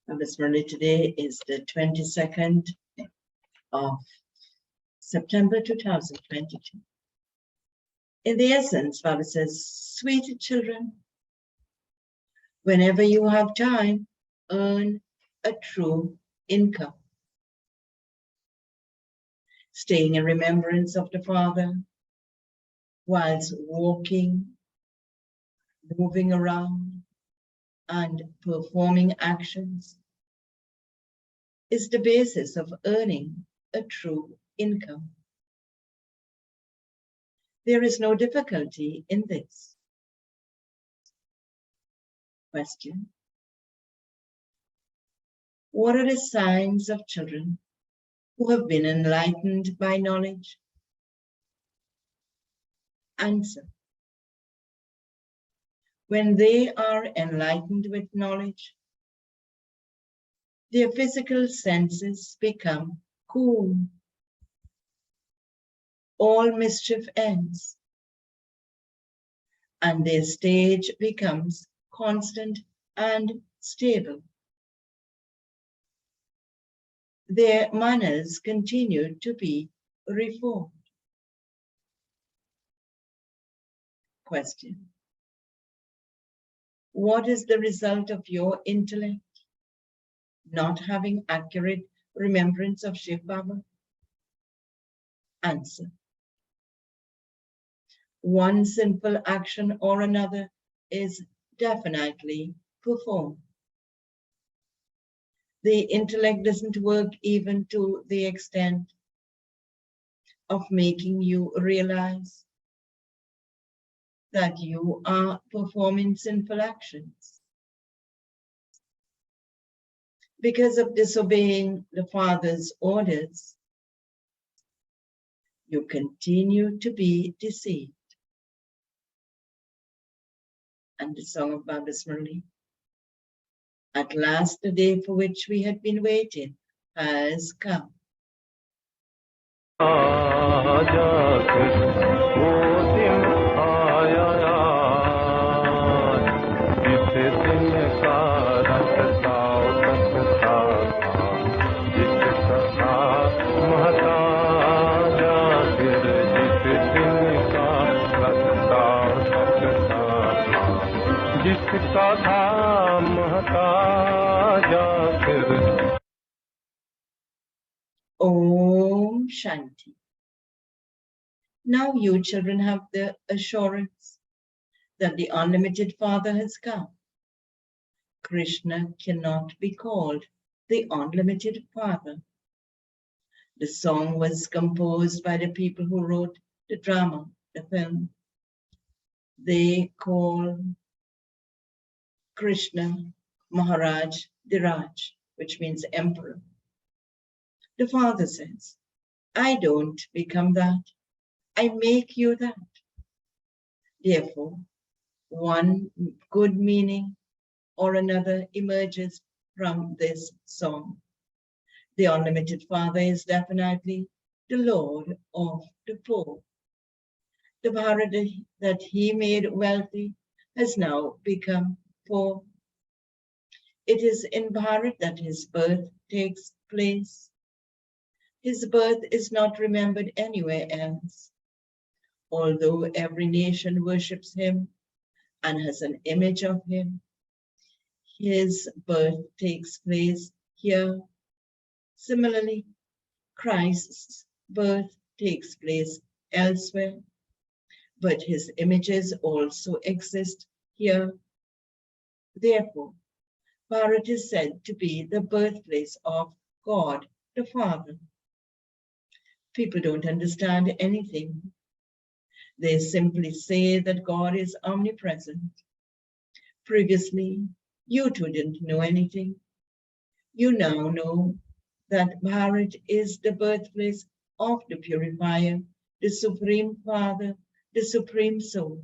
Miss Murli, today is the 22nd of September 2022. In the essence, Father says, sweet children, whenever you have time, earn a true income. Staying in remembrance of the Father whilst walking, moving around, and performing actions is the basis of earning a true income. There is no difficulty in this. Question: what are the signs of children who have been enlightened by knowledge? Answer: when they are enlightened with knowledge, their physical senses become cool. All mischief ends, and their stage becomes constant and stable. Their manners continue to be reformed. Question: what is the result of your intellect not having accurate remembrance of Shiv Baba? Answer: one sinful action or another is definitely performed. The intellect doesn't work even to the extent of making you realize that you are performing sinful actions. Because of disobeying the Father's orders, you continue to be deceived. And the song of Baba's Murli. At last, the day for which we had been waiting has come. Om Shanti. Now you children have the assurance that the unlimited Father has come. Krishna cannot be called the unlimited Father. The song was composed by the people who wrote the drama, the film. They call Krishna Maharaj Diraj, which means emperor. The Father says, I don't become that. I make you that. Therefore, one good meaning or another emerges from this song. The unlimited Father is definitely the Lord of the poor. The Bharat that he made wealthy has now become poor. It is in Bharat that his birth takes place. His birth is not remembered anywhere else. Although every nation worships him and has an image of him, his birth takes place here. Similarly, Christ's birth takes place elsewhere, but his images also exist here. Therefore, Bharat is said to be the birthplace of God the Father. People don't understand anything. They simply say that God is omnipresent. Previously, you two didn't know anything. You now know that Bharat is the birthplace of the Purifier, the Supreme Father, the Supreme Soul.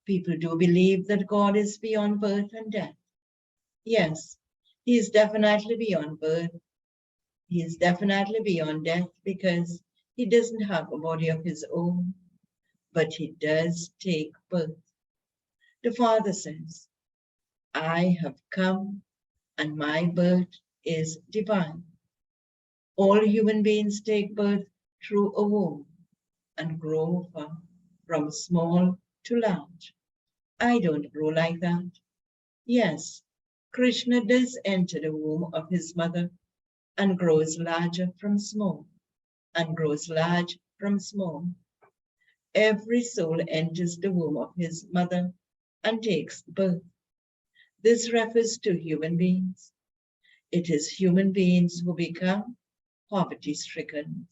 People do believe that God is beyond birth and death. Yes, he is definitely beyond birth. He is definitely beyond death because he doesn't have a body of his own, but he does take birth. The Father says, I have come and my birth is divine. All human beings take birth through a womb and grow from small to large. I don't grow like that. Yes, Krishna does enter the womb of his mother and grows larger from small, and grows large from small. Every soul enters the womb of his mother and takes birth. This refers to human beings. It is human beings who become poverty-stricken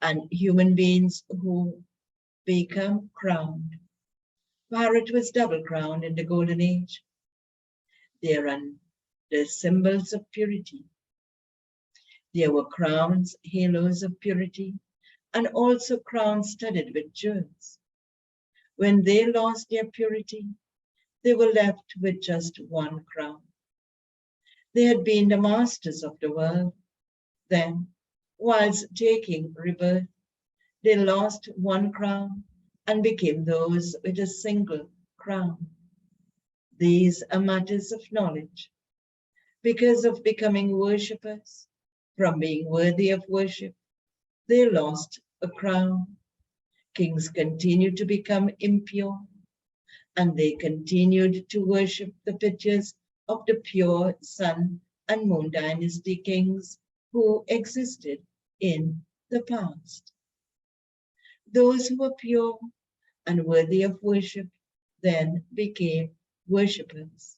and human beings who become crowned. Bharat was double crowned in the Golden Age. They are the symbols of purity. There were crowns, halos of purity, and also crowns studded with jewels. When they lost their purity, they were left with just one crown. They had been the masters of the world. Then, whilst taking rebirth, they lost one crown and became those with a single crown. These are matters of knowledge. Because of becoming worshippers, from being worthy of worship, they lost a crown. Kings continued to become impure, and they continued to worship the pictures of the pure sun and moon dynasty kings who existed in the past. Those who were pure and worthy of worship then became worshippers.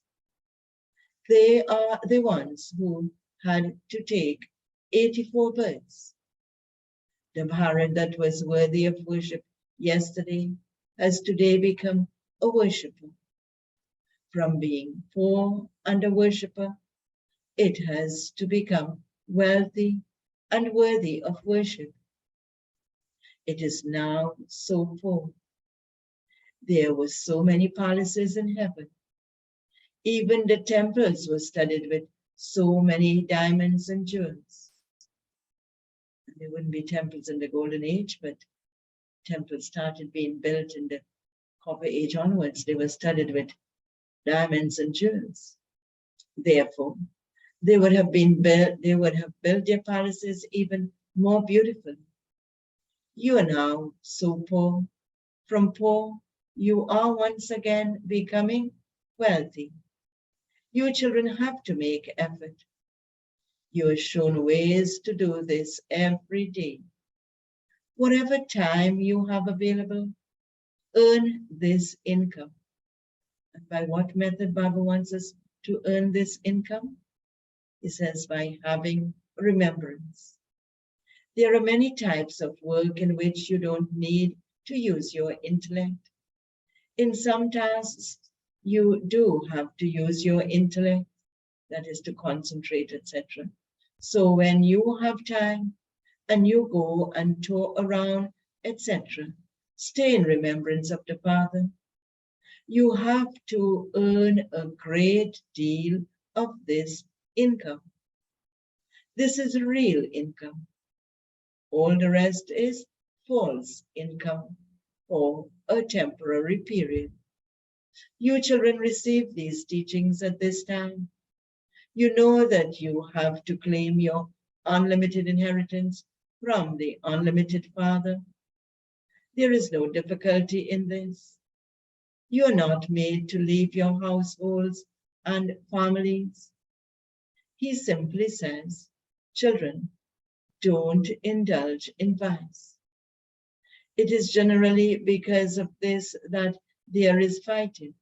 They are the ones who had to take 84 births. The Bharat that was worthy of worship yesterday has today become a worshipper. From being poor and a worshipper, it has to become wealthy and worthy of worship. It is now so poor. There were so many palaces in heaven. Even the temples were studded with so many diamonds and jewels. There wouldn't be temples in the Golden Age, but temples started being built in the Copper Age onwards. They were studded with diamonds and jewels. Therefore, they would have built their palaces even more beautiful. You are now so poor. From poor, you are once again becoming wealthy. You children have to make effort. You are shown ways to do this every day. Whatever time you have available, earn this income. And by what method Baba wants us to earn this income? He says by having remembrance. There are many types of work in which you don't need to use your intellect. In some tasks, you do have to use your intellect, that is to concentrate, etc. So when you have time and you go and tour around, etc., stay in remembrance of the Father. You have to earn a great deal of this income. This is real income. All the rest is false income for a temporary period. You children receive these teachings at this time. You know that you have to claim your unlimited inheritance from the unlimited Father. There is no difficulty in this. You are not made to leave your households and families. He simply says, children, don't indulge in vice. It is generally because of this that there is fighting.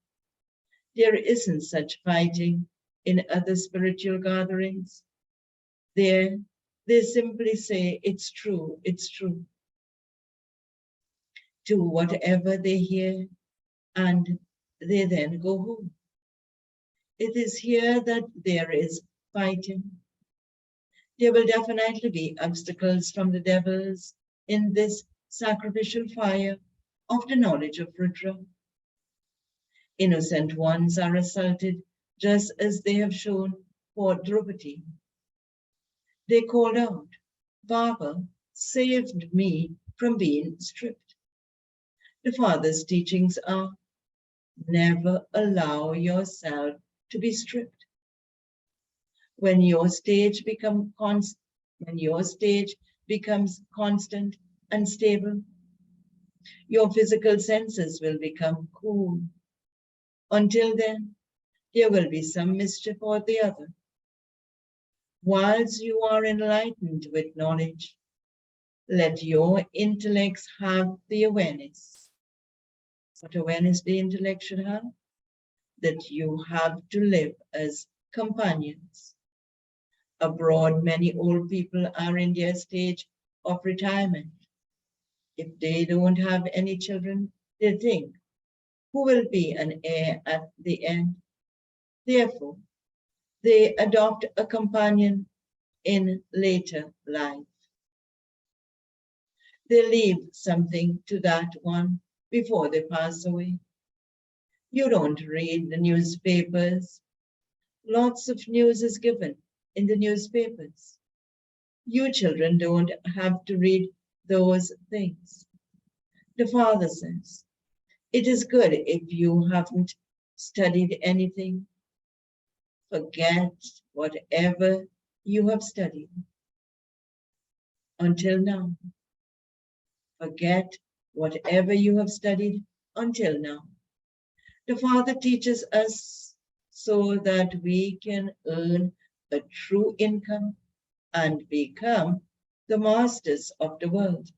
There isn't such fighting in other spiritual gatherings. There, they simply say, it's true, to whatever they hear, and they then go home. It is here that there is fighting. There will definitely be obstacles from the devils in this sacrificial fire of the knowledge of Rudra. Innocent ones are assaulted just as they have shown for Draupadi. They called out, Baba saved me from being stripped. The Father's teachings are, never allow yourself to be stripped. When your stage becomes constant and stable, your physical senses will become cool. Until then, there will be some mischief or the other. Whilst you are enlightened with knowledge, let your intellects have the awareness. What awareness the intellect should have? That you have to live as companions. Abroad, many old people are in their stage of retirement. If they don't have any children, they think, who will be an heir at the end? Therefore, they adopt a companion in later life. They leave something to that one before they pass away. You don't read the newspapers. Lots of news is given in the newspapers. You children don't have to read those things. The Father says, it is good if you haven't studied anything. Forget whatever you have studied until now. Forget whatever you have studied until now. The Father teaches us so that we can earn a true income and become the masters of the world.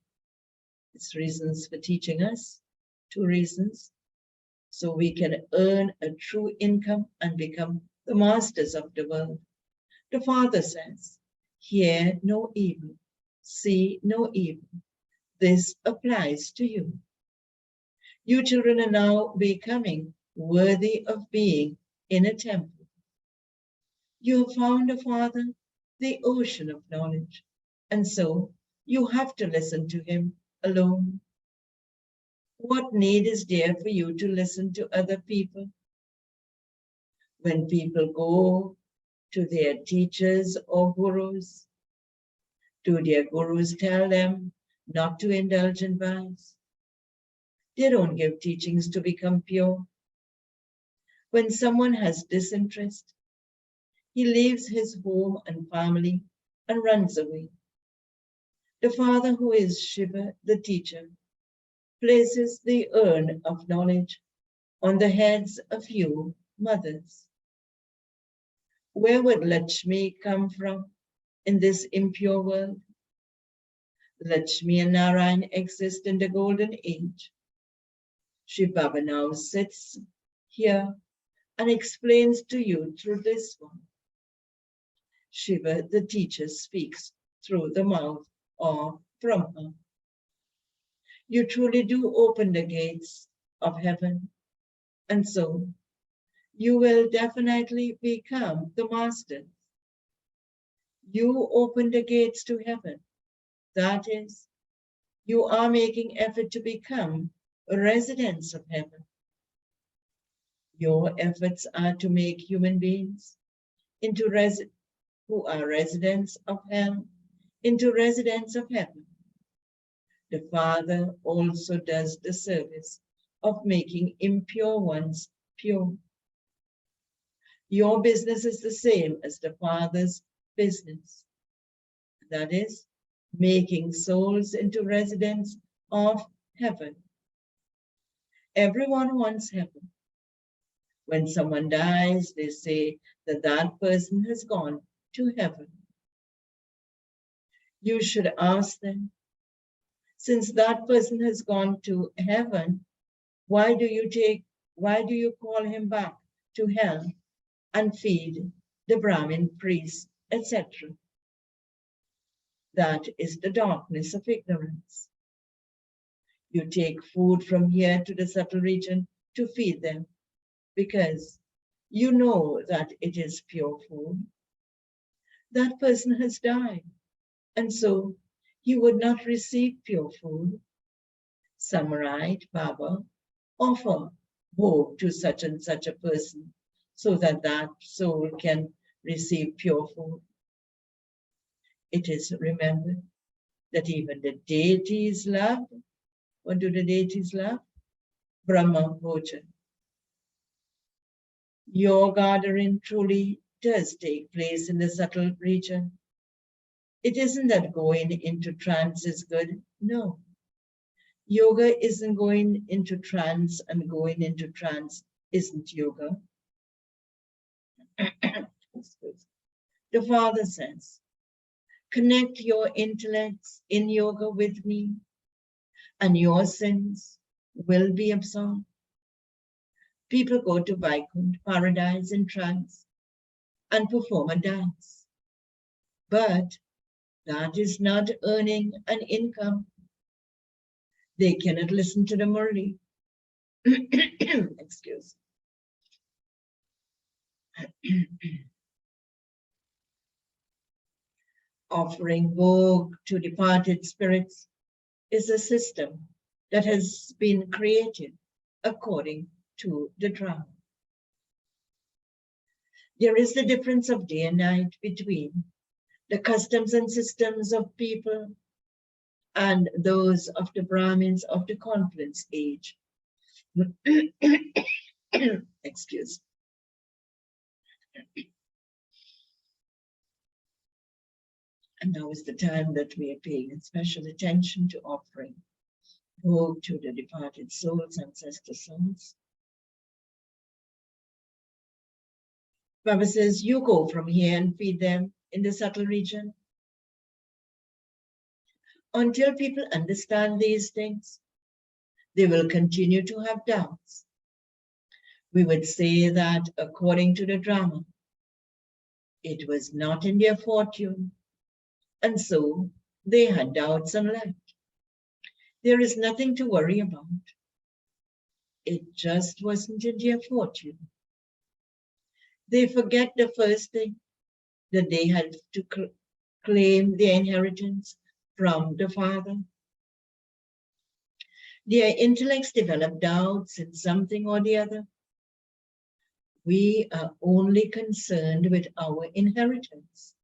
It's reasons for teaching us, 2 reasons. So we can earn a true income and become the masters of the world. The Father says, hear no evil, see no evil. This applies to you. You children are now becoming worthy of being in a temple. You have found a Father, the ocean of knowledge, and so you have to listen to him alone. What need is there for you to listen to other people? When people go to their teachers or gurus, do their gurus tell them not to indulge in vice? They don't give teachings to become pure. When someone has disinterest, he leaves his home and family and runs away. The Father, who is Shiva, the teacher, places the urn of knowledge on the heads of you mothers. Where would Lakshmi come from in this impure world? Lakshmi and Narayan exist in the golden age. Shiv Baba now sits here and explains to you through this one. Shiva, the teacher, speaks through the mouth or from her. You truly do open the gates of heaven, and so you will definitely become the master. You open the gates to heaven. That is, you are making effort to become residents of heaven. Your efforts are to make human beings who are residents of hell into residents of heaven. The Father also does the service of making impure ones pure. Your business is the same as the Father's business. That is, making souls into residents of heaven. Everyone wants heaven. When someone dies, they say that that person has gone to heaven. You should ask them, since that person has gone to heaven, why do you call him back to hell and feed the Brahmin priests, etc.? That is the darkness of ignorance. You take food from here to the subtle region to feed them because you know that it is pure food. That person has died, and so he would not receive pure food. Some right, Baba, offer hope to such and such a person so that that soul can receive pure food. It is remembered that even the deities love. What do the deities love? Brahma Bhojan. Your gathering truly does take place in the subtle region. It isn't that going into trance is good. No. Yoga isn't going into trance, and going into trance isn't yoga. The Father says, connect your intellects in yoga with me, and your sins will be absolved. People go to Vaikuntha, paradise in trance, and perform a dance. But that is not earning an income. They cannot listen to the Murli. Excuse. Offering vogue to departed spirits is a system that has been created according to the drama. There is the difference of day and night between the customs and systems of people and those of the Brahmins of the confluence age. Excuse. And now is the time that we are paying special attention to offering vogue to the departed souls, ancestor souls. Baba says, you go from here and feed them in the subtle region. Until people understand these things, they will continue to have doubts. We would say that according to the drama, it was not in their fortune, and so they had doubts and left. There is nothing to worry about. It just wasn't in their fortune. They forget the first thing, that they had to claim their inheritance from the Father. Their intellects develop doubts in something or the other. We are only concerned with our inheritance.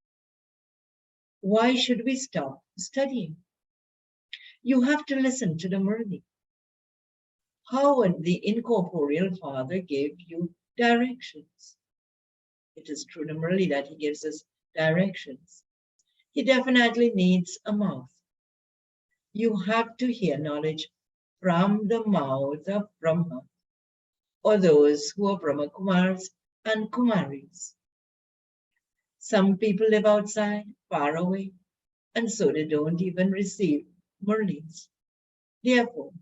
Why should we stop studying? You have to listen to the Murli. How the incorporeal Father gave you directions. It is through the Murli that he gives us directions. He definitely needs a mouth. You have to hear knowledge from the mouth of Brahma, or those who are Brahma Kumars and Kumaris. Some people live outside, far away, and so they don't even receive Murlis. Therefore,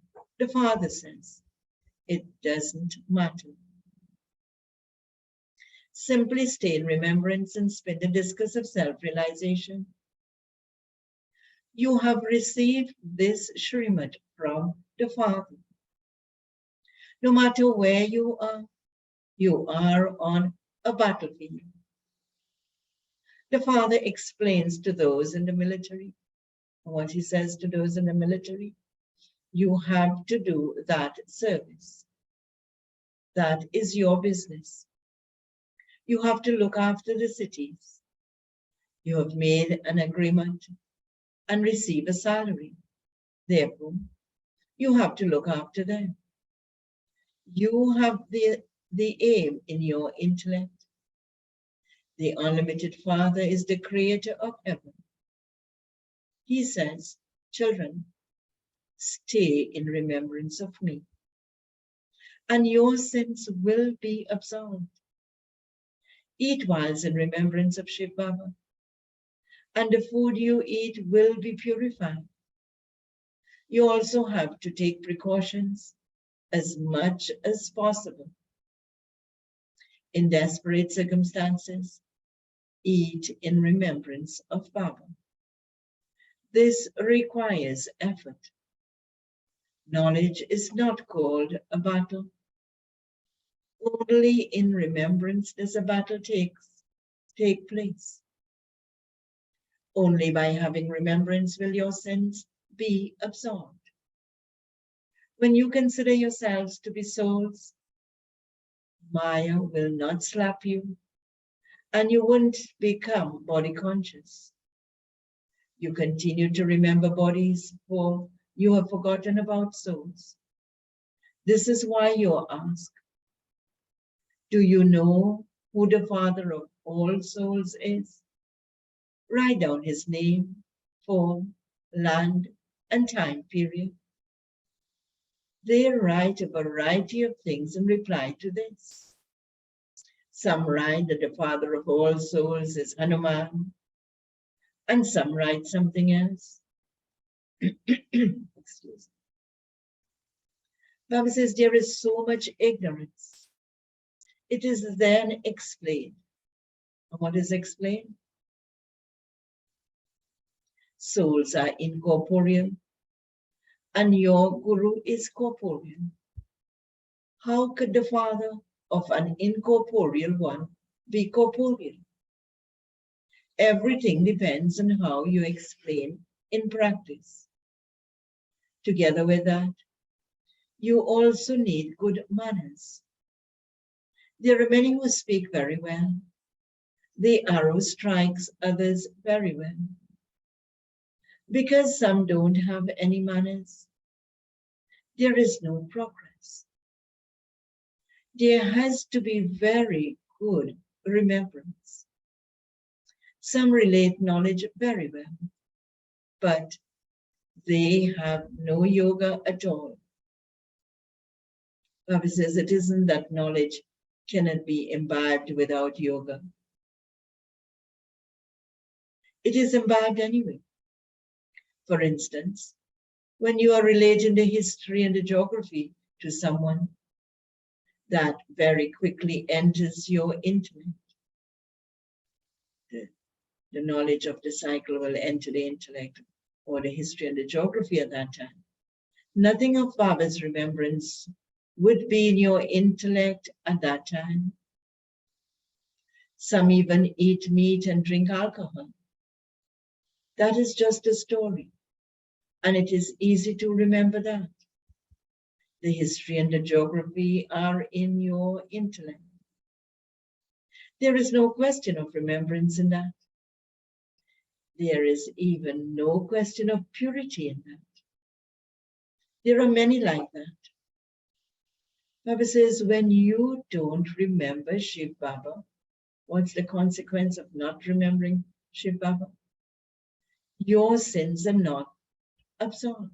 the Father says, it doesn't matter. Simply stay in remembrance and spin the discus of self-realization. You have received this Srimad from the Father. No matter where you are on a battlefield. The Father explains to those in the military what he says to those in the military. You have to do that service. That is your business. You have to look after the cities. You have made an agreement and receive a salary. Therefore, you have to look after them. You have the aim in your intellect. The unlimited Father is the creator of heaven. He says, children, stay in remembrance of me, and your sins will be absolved. Eat whiles in remembrance of Shiv Baba, and the food you eat will be purified. You also have to take precautions as much as possible. In desperate circumstances, eat in remembrance of Baba. This requires effort. Knowledge is not called a battle. Only in remembrance does a battle take place. Only by having remembrance will your sins be absolved. When you consider yourselves to be souls, Maya will not slap you, and you won't become body conscious. You continue to remember bodies, for you have forgotten about souls. This is why you are asked, Do you know who the Father of all souls is? Write down his name, form, land, and time period. They write a variety of things in reply to this. Some write that the Father of all souls is Hanuman, and some write something else. Excuse me. Bible says there is so much ignorance. It is then explained. And what is explained? Souls are incorporeal, and your guru is corporeal. How could the father of an incorporeal one be corporeal? Everything depends on how you explain in practice. Together with that, you also need good manners. There are many who speak very well. The arrow strikes others very well. Because some don't have any manners, there is no progress. There has to be very good remembrance. Some relate knowledge very well, but they have no yoga at all. Baba says it isn't that knowledge cannot be imbibed without yoga. It is imbibed anyway. For instance, when you are relating the history and the geography to someone, that very quickly enters your intellect. The knowledge of the cycle will enter the intellect, or the history and the geography at that time. Nothing of Baba's remembrance would be in your intellect at that time. Some even eat meat and drink alcohol. That is just a story, and it is easy to remember that. The history and the geography are in your intellect. There is no question of remembrance in that. There is even no question of purity in that. There are many like that. Baba says, when you don't remember Shiv Baba, what's the consequence of not remembering Shiv Baba? Your sins are not absolved.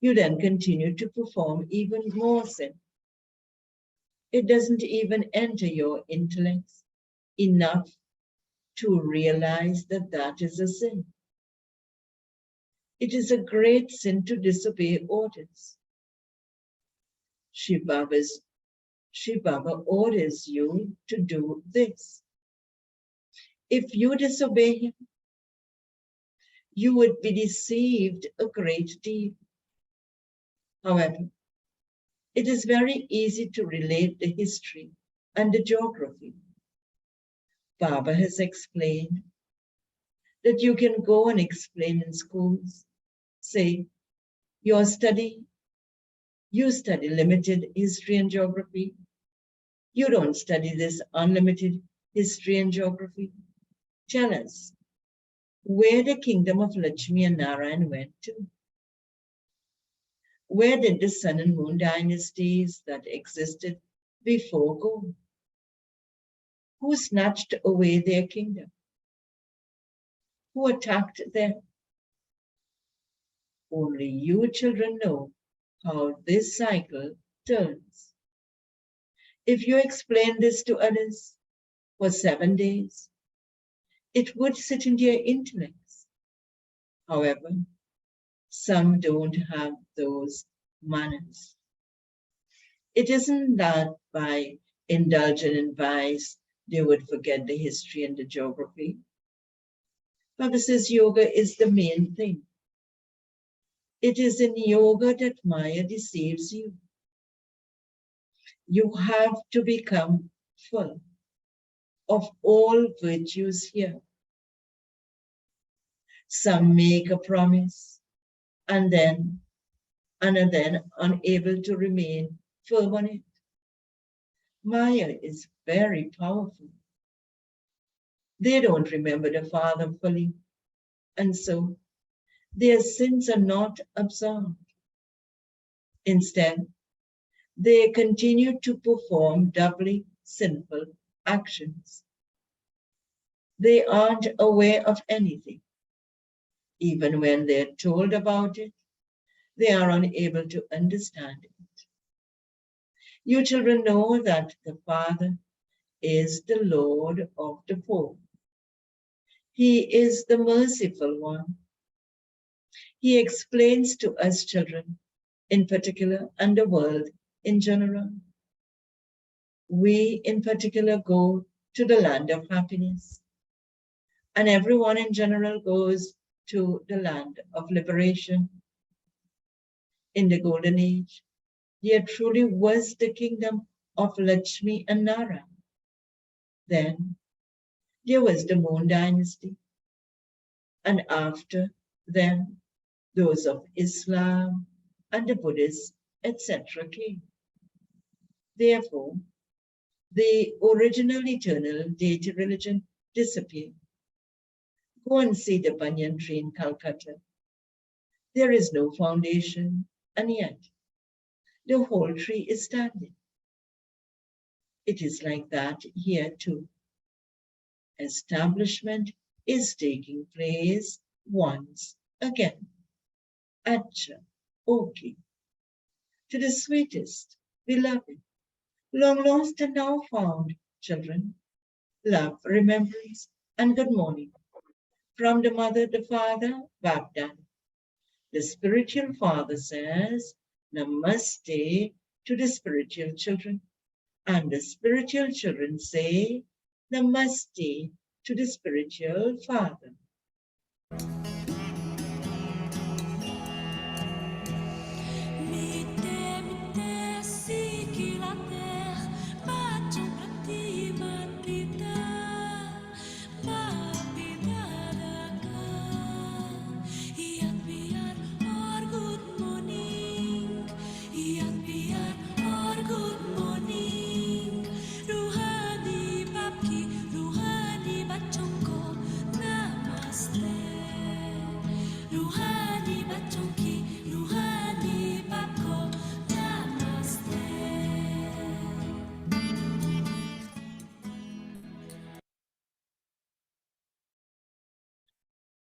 You then continue to perform even more sin. It doesn't even enter your intellect enough to realize that that is a sin. It is a great sin to disobey orders. Shiv Baba orders you to do this. If you disobey him, you would be deceived a great deal. However, it is very easy to relate the history and the geography. Baba has explained that you can go and explain in schools. Say, you study limited history and geography. You don't study this unlimited history and geography. Tell us where the kingdom of Lakshmi and Narayan went to. Where did the sun and moon dynasties that existed before go? Who snatched away their kingdom? Who attacked them? Only you children know how this cycle turns. If you explain this to others for 7 days, it would sit in their intellects. However, some don't have those manners. It isn't that by indulging in vice, they would forget the history and the geography. Baba says yoga is the main thing. It is in yoga that Maya deceives you. You have to become full of all virtues here. Some make a promise and then unable to remain firm on it. Maya is very powerful. They don't remember the Father fully, and so their sins are not absolved. Instead, they continue to perform doubly sinful actions. They aren't aware of anything. Even when they're told about it, they are unable to understand it. You children know that the Father is the Lord of the poor. He is the merciful one. He explains to us children, in particular, and the world in general. We, in particular, go to the land of happiness, and everyone in general goes to the land of liberation. In the Golden Age, there truly was the kingdom of Lakshmi and Nara. Then there was the Moon Dynasty, and after them, those of Islam and the Buddhists, etc. came. Therefore, the original eternal deity religion disappeared. Go and see the banyan tree in Calcutta. There is no foundation, and yet the whole tree is standing. It is like that here too. Establishment is taking place once again. Acha, okay, to the sweetest, beloved, long lost and now found children, love, remembrance, and good morning. From the mother, the father, Baghdad. The spiritual father says, Namaste to the spiritual children. And the spiritual children say, Namaste to the spiritual father.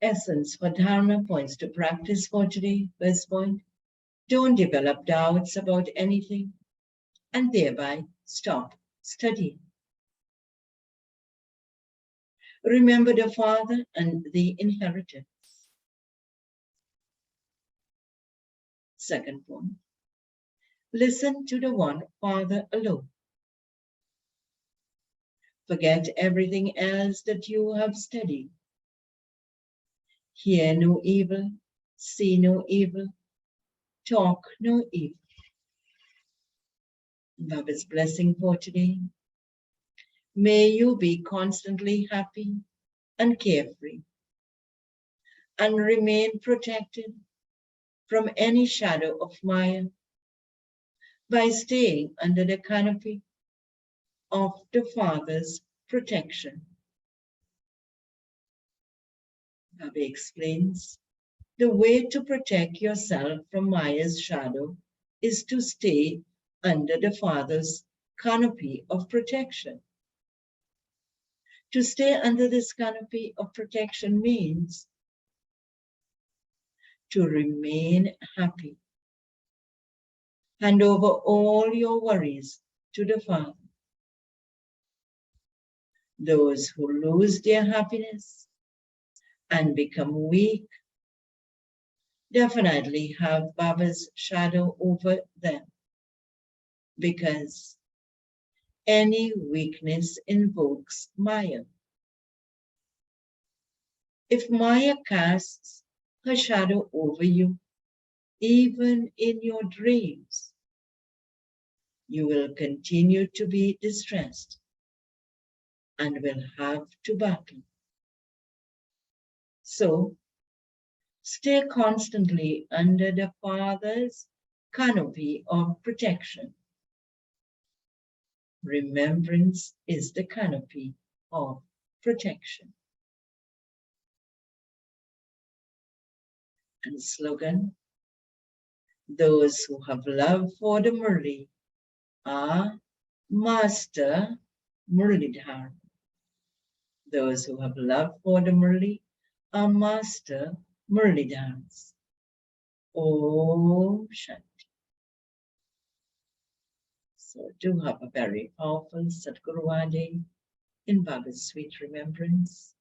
Essence for Dharma points to practice for today. First point, don't develop doubts about anything and thereby stop studying. Remember the Father and the inheritance. Second point, listen to the one Father alone. Forget everything else that you have studied. Hear no evil, see no evil, talk no evil. Baba's blessing for today. May you be constantly happy and carefree and remain protected from any shadow of Maya by staying under the canopy of the Father's protection. Baba explains, the way to protect yourself from Maya's shadow is to stay under the Father's canopy of protection. To stay under this canopy of protection means to remain happy. Hand over all your worries to the Father. Those who lose their happiness and become weak definitely have Baba's shadow over them, because any weakness invokes Maya. If Maya casts her shadow over you, even in your dreams, you will continue to be distressed and will have to battle. So, stay constantly under the Father's canopy of protection. Remembrance is the canopy of protection. And slogan, those who have love for the Murli are Master Murlidhar. Those who have love for the Murli are Master Murlidhars. Om Shanti. So do have a very powerful Sadguru Day in Baba's sweet remembrance.